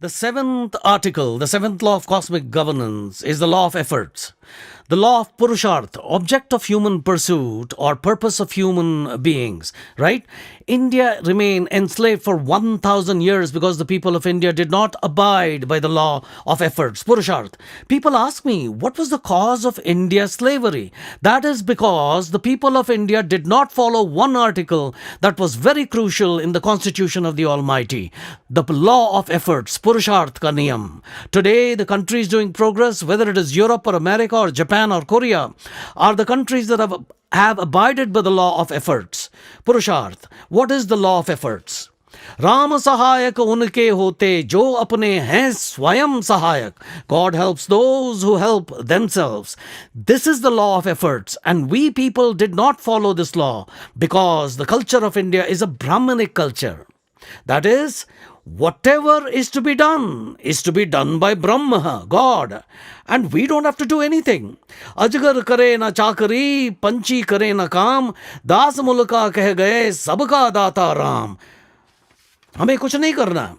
The seventh article, the seventh law of cosmic governance is the law of efforts. The law of Purusharth, object of human pursuit or purpose of human beings, right? India remained enslaved for 1,000 years because the people of India did not abide by the law of efforts, Purusharth. People ask me, what was the cause of India's slavery? That is because the people of India did not follow one article that was very crucial in the constitution of the Almighty, the law of efforts, Purusharth ka niyam. Today, the countries doing progress, whether it is Europe or America or Japan or Korea, are the countries that have abided by the law of efforts. Purusharth. What is the law of efforts? Ram सहायक उनके होते जो अपने हैं स्वयं सहायक. God helps those who help themselves. This is the law of efforts, and we people did not follow this law because the culture of India is a Brahmanic culture. That is, whatever is to be done by Brahma, God, and we don't have to do anything. Ajgar kare na chakari, panchi kare na kam, das mulka keh gaye, sabka data ram. हमें कुछ नहीं करना.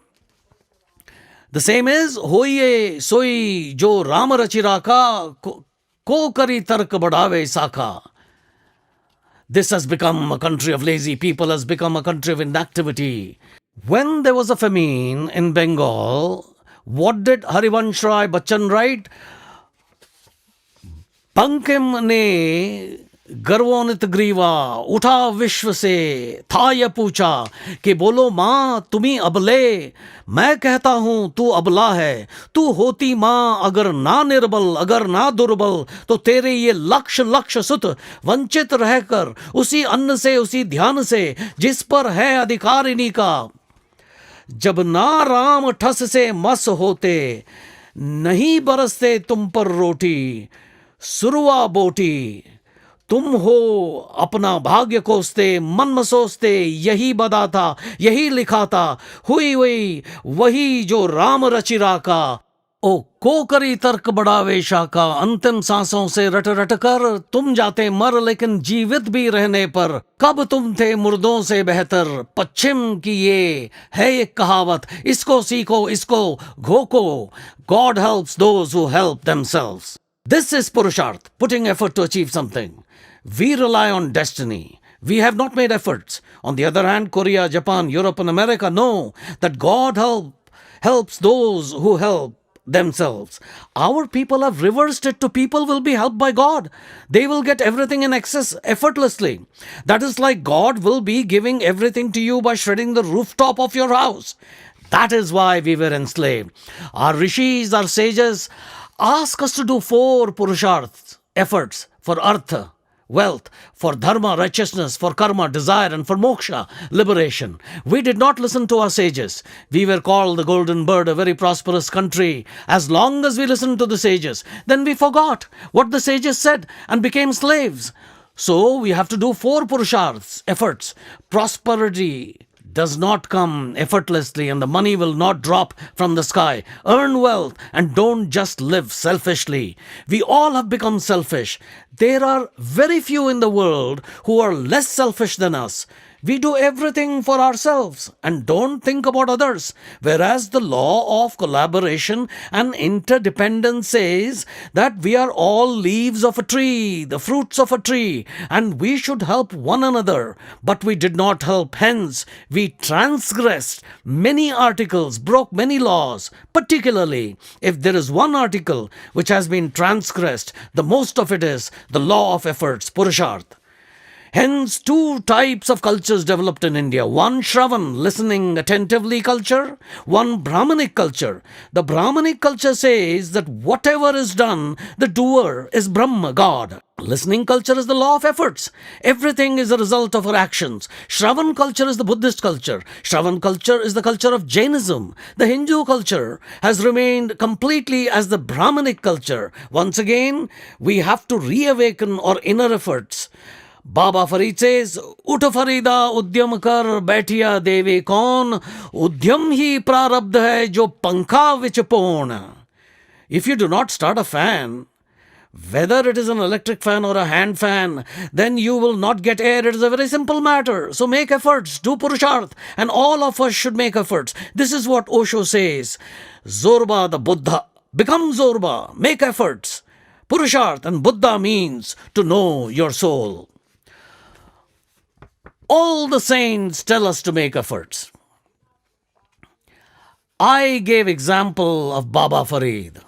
The same is होइए सोई जो राम रचिरा का को करी तर्क बढ़ावे साखा. This has become a country of lazy people, has become a country of inactivity. When there was a famine in Bengal, what did Harivansh Rai Bachchan write? Bankim ne गर्वोन्वित ग्रीवा उठा विश्व से था यह पूछा कि बोलो माँ तुम्ही अबले. मैं कहता हूँ तू अबला है. तू होती माँ अगर ना निर्बल, अगर ना दुर्बल, तो तेरे ये लक्ष लक्ष सुत वंचित रहकर उसी अन्न से, उसी ध्यान से जिस पर है अधिकार इन्हीं का. जब ना राम ठस से मस होते, नहीं बरसते तुम पर रोटी. सुरुआ बोटी तुम हो अपना भाग्य कोसते, मन में सोचते यही बदा था, यही लिखा था. हुई वही जो राम रचिरा का. ओ को करी तर्क बढ़ावे शाखा. अंतिम सांसों से रट रट कर तुम जाते मर, लेकिन जीवित भी रहने पर कब तुम थे मुर्दों से बेहतर. पश्चिम की ये है एक कहावत, इसको सीखो इसको घोको. God helps those who help themselves. This is Purusharth, putting effort to achieve something. We rely on destiny. We have not made efforts. On the other hand, Korea, Japan, Europe and America know that God helps those who help themselves. Our people have reversed it to people will be helped by God. They will get everything in excess effortlessly. That is like God will be giving everything to you by shredding the rooftop of your house. That is why we were enslaved. Our rishis, our sages ask us to do 4 Purusharths, efforts for artha, wealth, for dharma, righteousness, for karma, desire, and for moksha, liberation. We did not listen to our sages. We were called the golden bird, a very prosperous country. As long as we listened to the sages, then we forgot what the sages said and became slaves. So we have to do 4 Purusharths, efforts. Prosperity does not come effortlessly, and the money will not drop from the sky. Earn wealth and don't just live selfishly. We all have become selfish. There are very few in the world who are less selfish than us. We do everything for ourselves and don't think about others. Whereas the law of collaboration and interdependence says that we are all leaves of a tree, the fruits of a tree, and we should help one another. But we did not help. Hence, we transgressed many articles, broke many laws. Particularly, if there is one article which has been transgressed, the most of it is the law of efforts, Purusharth. Hence, 2 types of cultures developed in India. One Shravan, listening attentively culture. One Brahmanic culture. The Brahmanic culture says that whatever is done, the doer is Brahma, God. Listening culture is the law of efforts. Everything is a result of our actions. Shravan culture is the Buddhist culture. Shravan culture is the culture of Jainism. The Hindu culture has remained completely as the Brahmanic culture. Once again, we have to reawaken our inner efforts. Baba Farid says, Ut Farida udyam kar baithiya deve kaun, udyam hi prarabdh hai jo pankha vich pon. If you do not start a fan, Whether it is an electric fan or a hand fan, then you will not get air. It is a very simple matter. So make efforts, do Purusharth, and all of us should make efforts. This is what Osho says. Zorba the Buddha. Become Zorba. Make efforts. Purusharth and Buddha means to know your soul. All the saints tell us to make efforts. I gave example of Baba Farid.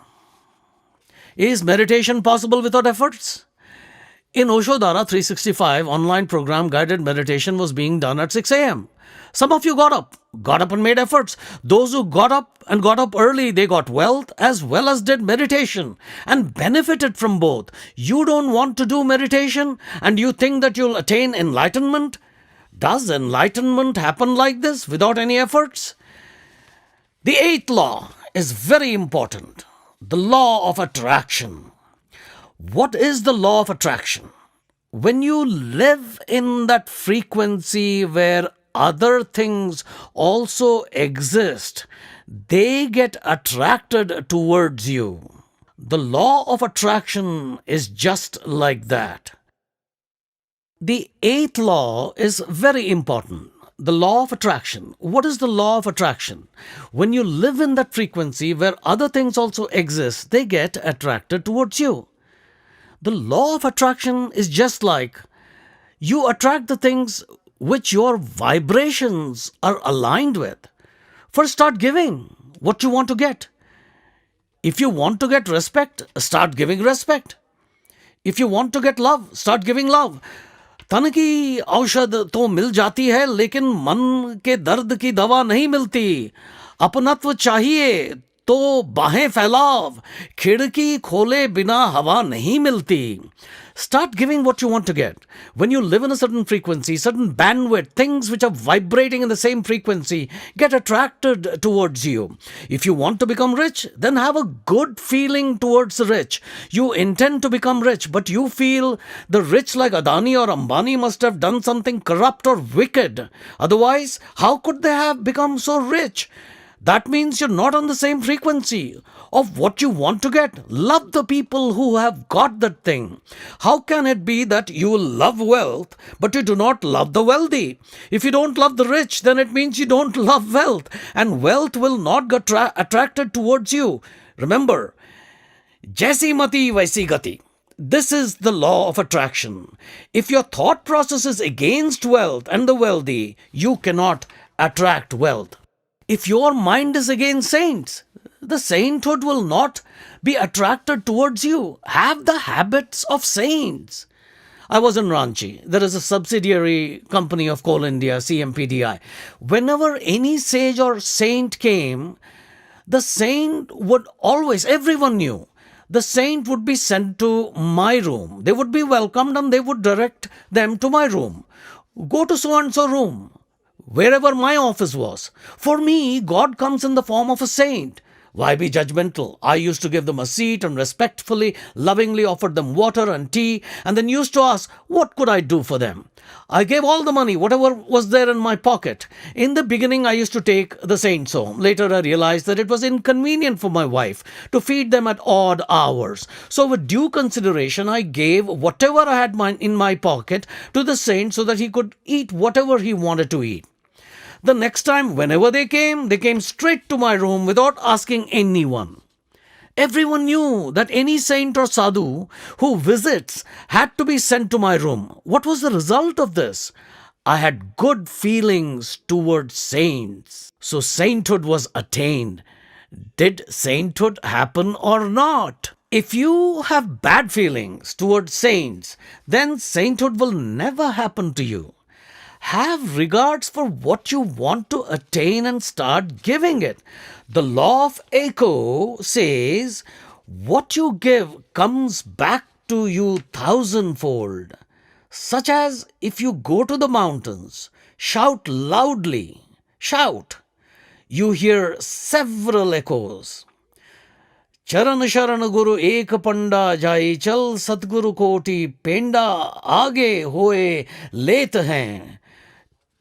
Is meditation possible without efforts? In OshoDhara 365, online program guided meditation was being done at 6 a.m. Some of you got up and made efforts. Those who got up early, they got wealth as well as did meditation and benefited from both. You don't want to do meditation and you think that you'll attain enlightenment? Does enlightenment happen like this without any efforts? The eighth law is very important. The law of attraction. What is the law of attraction? When you live in that frequency where other things also exist, they get attracted towards you. The law of attraction is just like that. The eighth law is very important. The law of attraction. What is the law of attraction? When you live in that frequency where other things also exist, they get attracted towards you. The law of attraction is just like you attract the things which your vibrations are aligned with. First, start giving what you want to get. If you want to get respect, start giving respect. If you want to get love, start giving love. तन की औषध तो मिल जाती है लेकिन मन के दर्द की दवा नहीं मिलती. अपनत्व चाहिए तो बाहें फैलाव, खिड़की खोले बिना हवा नहीं मिलती. Start giving what you want to get. When you live in a certain frequency, certain bandwidth, things which are vibrating in the same frequency get attracted towards you. If you want to become rich, then have a good feeling towards the rich. You intend to become rich, but you feel the rich like Adani or Ambani must have done something corrupt or wicked. Otherwise, how could they have become so rich? That means you're not on the same frequency of what you want to get. Love the people who have got that thing. How can it be that you will love wealth, but you do not love the wealthy? If you don't love the rich, then it means you don't love wealth, and wealth will not get attracted towards you. Remember, Jaisi mati vaisi gati. This is the law of attraction. If your thought process is against wealth and the wealthy, you cannot attract wealth. If your mind is against saints, the sainthood will not be attracted towards you. Have the habits of saints. I was in Ranchi. There is a subsidiary company of Coal India, CMPDI. Whenever any sage or saint came, the saint would always, everyone knew, the saint would be sent to my room. They would be welcomed and they would direct them to my room. Go to so-and-so room. Wherever my office was. For me, God comes in the form of a saint. Why be judgmental? I used to give them a seat and respectfully, lovingly offered them water and tea and then used to ask, what could I do for them? I gave all the money, whatever was there in my pocket. In the beginning, I used to take the saints home. Later, I realized that it was inconvenient for my wife to feed them at odd hours. So with due consideration, I gave whatever I had in my pocket to the saint so that he could eat whatever he wanted to eat. The next time, whenever they came straight to my room without asking anyone. Everyone knew that any saint or sadhu who visits had to be sent to my room. What was the result of this? I had good feelings towards saints. So sainthood was attained. Did sainthood happen or not? If you have bad feelings towards saints, then sainthood will never happen to you. Have regards for what you want to attain and start giving it. The law of echo says, what you give comes back to you thousandfold. Such as if you go to the mountains, shout loudly, shout. You hear several echoes. चरण शरण गुरु एक पंडा जाई चल सतगुरु कोटि पेंडा आगे होए लेत हैं.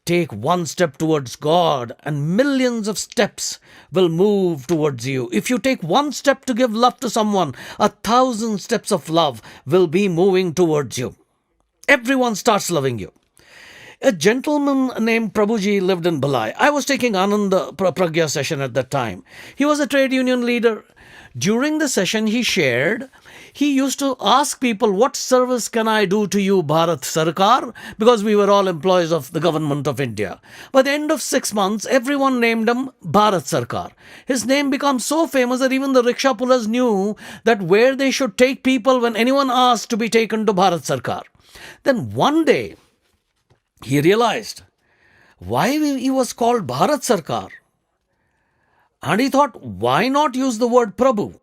Take one step towards God, and millions of steps will move towards you. If you take one step to give love to someone, 1,000 steps of love will be moving towards you. Everyone starts loving you. A gentleman named Prabhuji lived in Bhalai. I was taking Ananda Pragya session at that time. He was a trade union leader. During the session, he used to ask people, what service can I do to you, Bharat Sarkar? Because we were all employees of the government of India. By the end of 6 months, everyone named him Bharat Sarkar. His name became so famous that even the rickshaw pullers knew that where they should take people when anyone asked to be taken to Bharat Sarkar. Then one day, he realized why he was called Bharat Sarkar. And he thought, why not use the word Prabhu?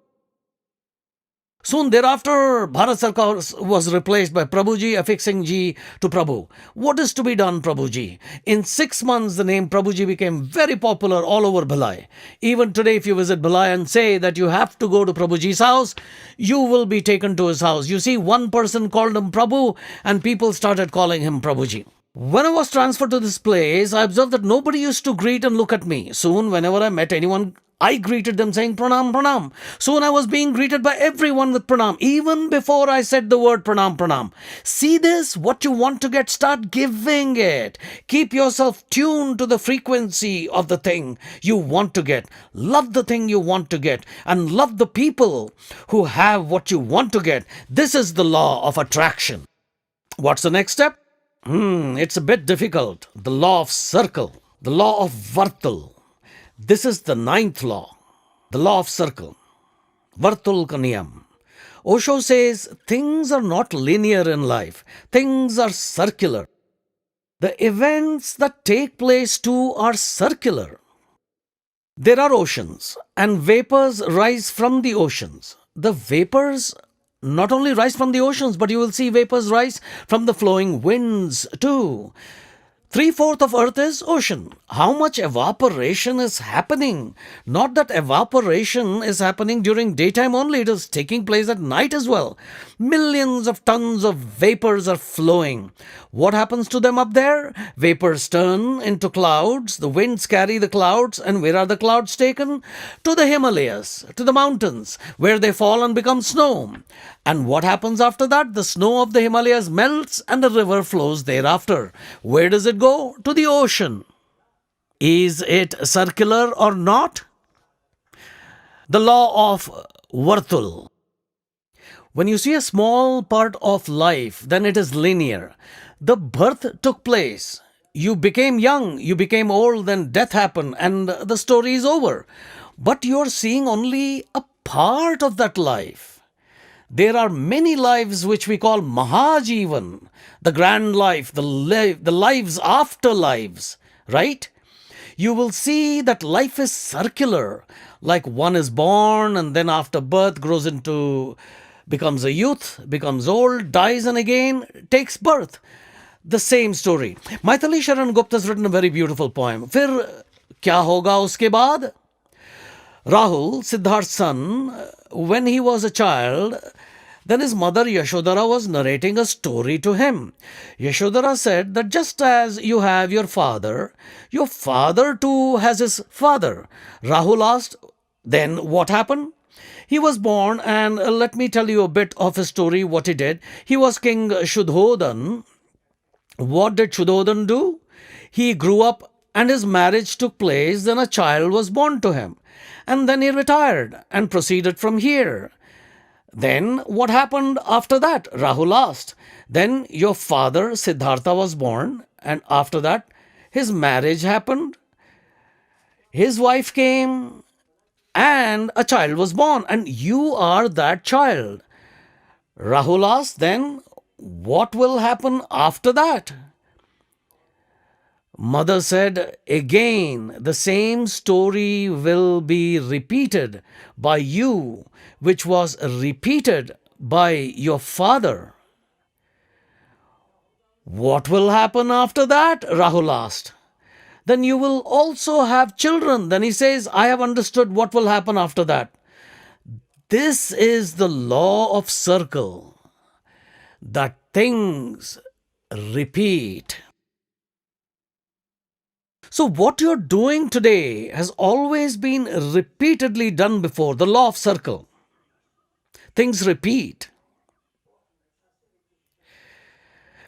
Soon thereafter, Bharat Sarkar was replaced by Prabhuji, affixing Ji to Prabhu. What is to be done, Prabhuji? In 6 months, the name Prabhuji became very popular all over Bhalai. Even today, if you visit Bhalai and say that you have to go to Prabhuji's house, you will be taken to his house. You see, one person called him Prabhu, and people started calling him Prabhuji. When I was transferred to this place, I observed that nobody used to greet and look at me. Soon, whenever I met anyone, I greeted them saying pranam, pranam. Soon I was being greeted by everyone with pranam, even before I said the word pranam, pranam. See this? What you want to get, start giving it. Keep yourself tuned to the frequency of the thing you want to get. Love the thing you want to get, and love the people who have what you want to get. This is the law of attraction. What's the next step? It's a bit difficult. The law of circle, the law of Vartal. This is the 9th law, the law of circle. Vartul Kaniyam. Osho says things are not linear in life. Things are circular. The events that take place too are circular. There are oceans, and vapors rise from the oceans. The vapors not only rise from the oceans, but you will see vapors rise from the flowing winds too. 3/4 of Earth is ocean. How much evaporation is happening? Not that evaporation is happening during daytime only, it is taking place at night as well. Millions of tons of vapors are flowing. What happens to them up there? Vapors turn into clouds, the winds carry the clouds, and where are the clouds taken? To the Himalayas, to the mountains, where they fall and become snow. And what happens after that? The snow of the Himalayas melts and the river flows thereafter. Where does it go? To the ocean. Is it circular or not? The law of Vartul. When you see a small part of life, then it is linear. The birth took place. You became young, you became old, then death happened, and the story is over. But you're seeing only a part of that life. There are many lives which we call Mahajivan, the grand life, the lives after lives, right? You will see that life is circular, like one is born and then after birth becomes a youth, becomes old, dies and again takes birth. The same story. Maithili Sharan Gupta has written a very beautiful poem. Fir kya hoga uske baad? Rahul, Siddharth's son, when he was a child, then his mother Yashodhara was narrating a story to him. Yashodhara said that just as you have your father too has his father. Rahul asked, then what happened? He was born, and let me tell you a bit of his story, what he did. He was King Shuddhodhan. What did Shuddhodhan do? He grew up and his marriage took place, then a child was born to him. And then he retired and proceeded from here. Then what happened after that? Rahul asked. Then your father Siddhartha was born, and after that his marriage happened. His wife came and a child was born, and you are that child. Rahul asked, then what will happen after that? Mother said, again, the same story will be repeated by you, which was repeated by your father. What will happen after that? Rahul asked. Then you will also have children. Then he says, I have understood what will happen after that. This is the law of circle, that things repeat. So, what you're doing today has always been repeatedly done before. The law of circle. Things repeat.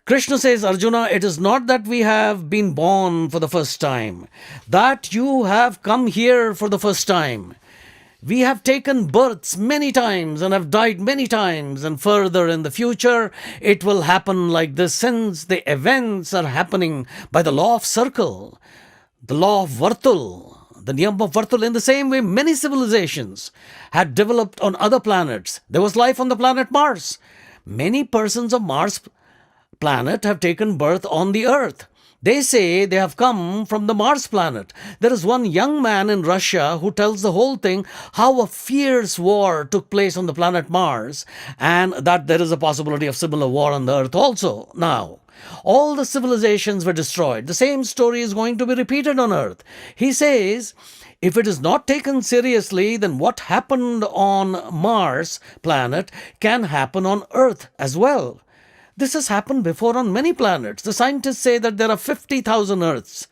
Krishna says, Arjuna, it is not that we have been born for the first time, that you have come here for the first time. We have taken births many times and have died many times, and further in the future, it will happen like this, since the events are happening by the law of circle, the law of Vartul, the Niyam of Vartul. In the same way, many civilizations had developed on other planets. There was life on the planet Mars. Many persons of Mars planet have taken birth on the earth. They say they have come from the Mars planet. There is one young man in Russia who tells the whole thing, how a fierce war took place on the planet Mars, and that there is a possibility of similar war on the earth also now. All the civilizations were destroyed. The same story is going to be repeated on earth. He says, if it is not taken seriously, then what happened on Mars planet can happen on earth as well. This has happened before on many planets. The scientists say that there are 50,000 Earths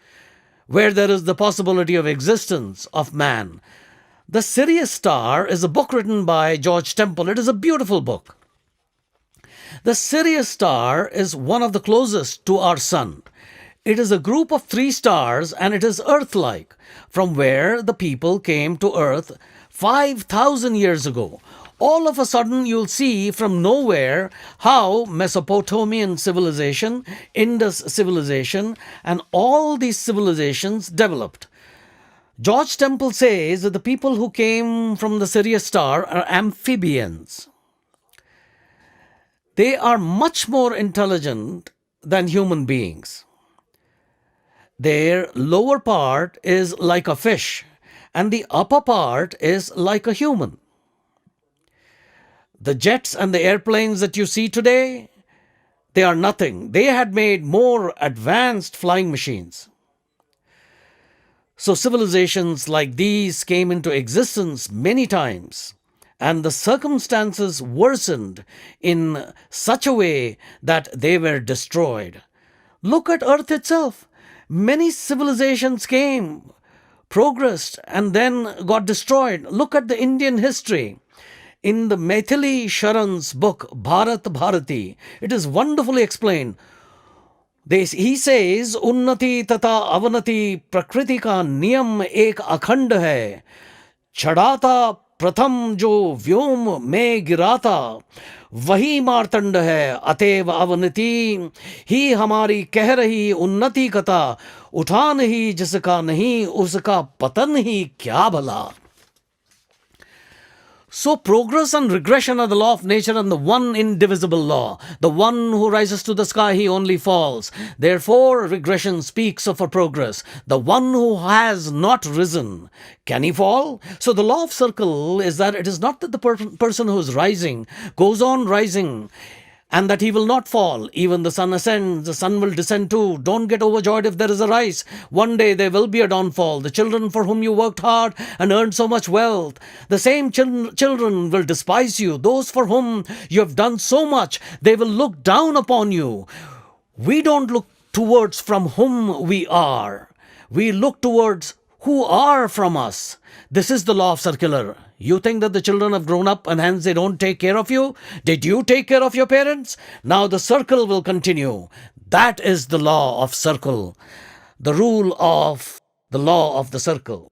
where there is the possibility of existence of man. The Sirius Star is a book written by George Temple. It is a beautiful book. The Sirius Star is one of the closest to our sun. It is a group of 3 stars, and it is Earth-like, from where the people came to Earth 5,000 years ago. All of a sudden, you'll see from nowhere how Mesopotamian civilization, Indus civilization, and all these civilizations developed. George Temple says that the people who came from the Sirius Star are amphibians. They are much more intelligent than human beings. Their lower part is like a fish, and the upper part is like a human. The jets and the airplanes that you see today, they are nothing. They had made more advanced flying machines. So civilizations like these came into existence many times, and the circumstances worsened in such a way that they were destroyed. Look at Earth itself. Many civilizations came, progressed, and then got destroyed. Look at the Indian history. In the Maithili Sharan's book, Bharat Bharati, it is wonderfully explained. He says, Unnati tata avanati prakriti ka niyam ek akhand hai. Chadata pratham jo vyom mein girata. वही मार्तंड है अतएव अवनति ही हमारी कह रही उन्नति कथा उठान ही जिसका नहीं उसका पतन ही क्या भला. So progress and regression are the law of nature and the one indivisible law. The one who rises to the sky, he only falls. Therefore, regression speaks of a progress. The one who has not risen, can he fall? So the law of circle is that it is not that the person who is rising goes on rising and that he will not fall. Even the sun ascends, the sun will descend too. Don't get overjoyed if there is a rise. One day there will be a downfall. The children for whom you worked hard and earned so much wealth, the same children will despise you. Those for whom you have done so much, they will look down upon you. We don't look towards from whom we are. We look towards who are from us. This is the law of circular. You think that the children have grown up and hence they don't take care of you? Did you take care of your parents? Now the circle will continue. That is the law of circle. The rule of the law of the circle.